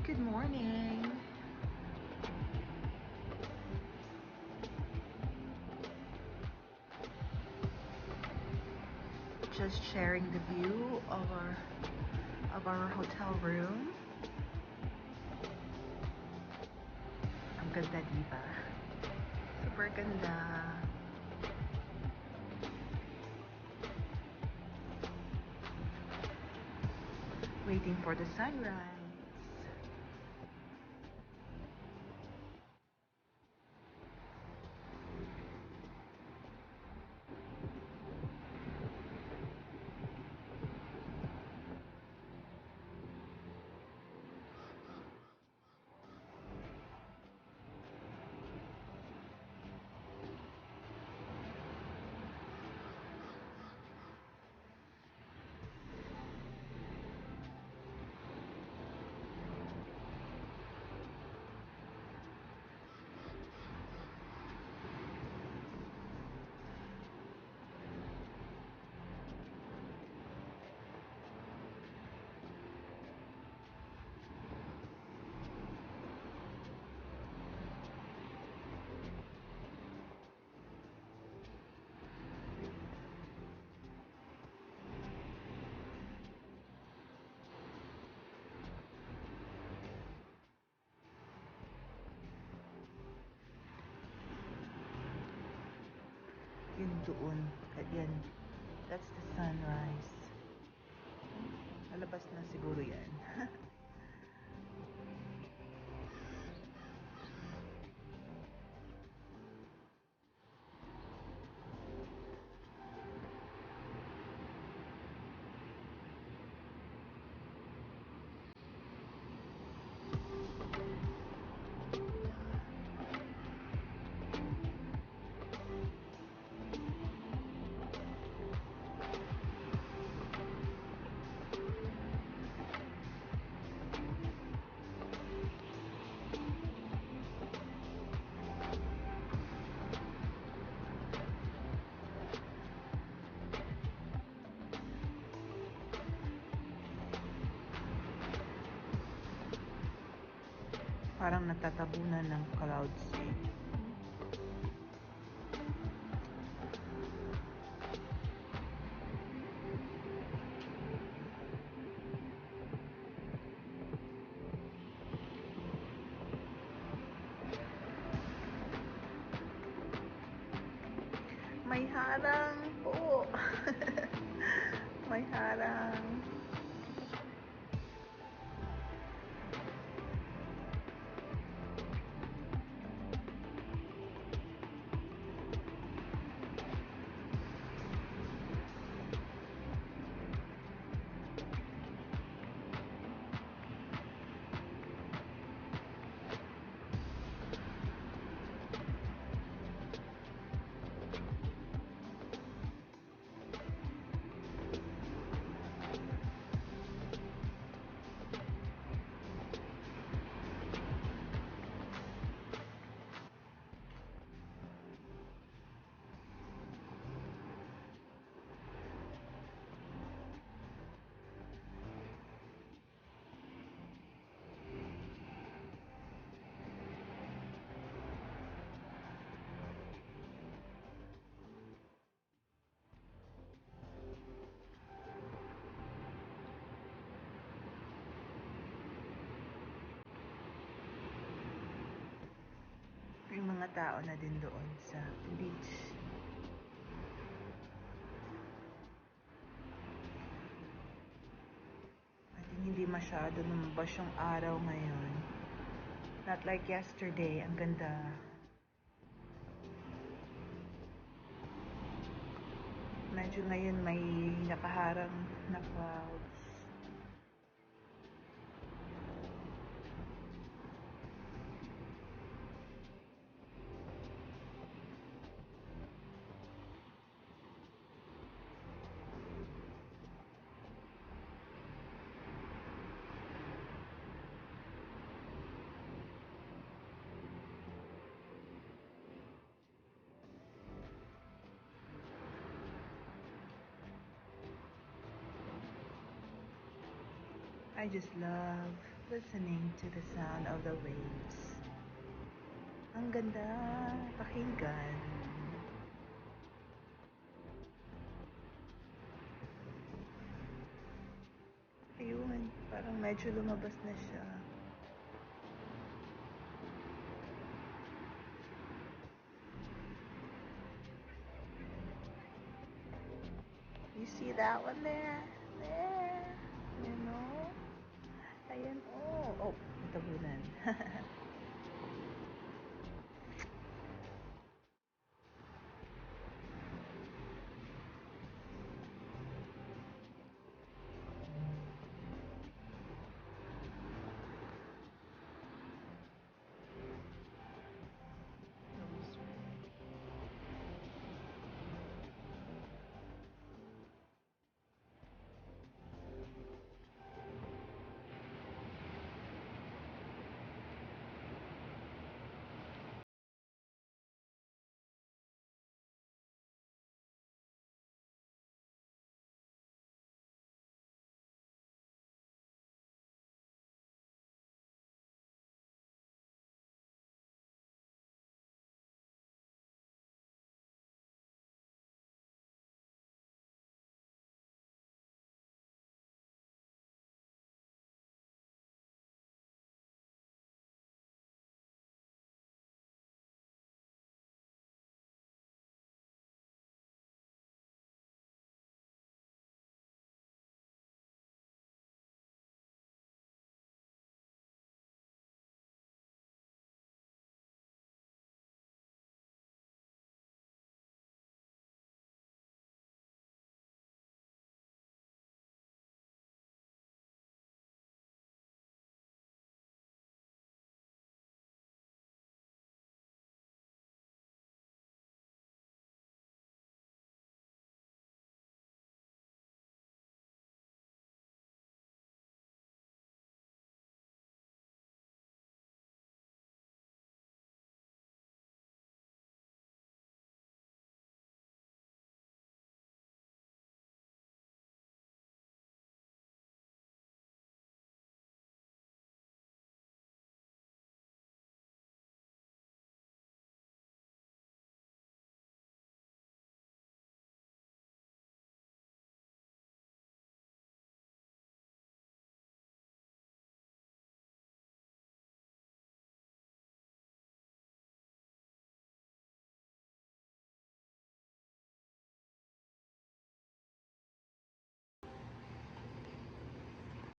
Good morning. Just sharing the view of our hotel room. Ang ganda, diba? Super ganda. Waiting for the sunrise. Yun doon. Yan. That's the sunrise. Lalabas na siguro yan. Parang natatabunan ng clouds eh. May harang po. May harang. Yung mga tao na din doon sa beach. I think hindi masyado lumabas yung araw ngayon. Not like yesterday. Ang ganda. Medyo ngayon may nakaharang na clouds. I just love listening to the sound of the waves. Ang ganda pakinggan. Ayun, parang medyo lumabas na siya. You see that one there? There. You know? Ayan, oh. Oh, natabunan.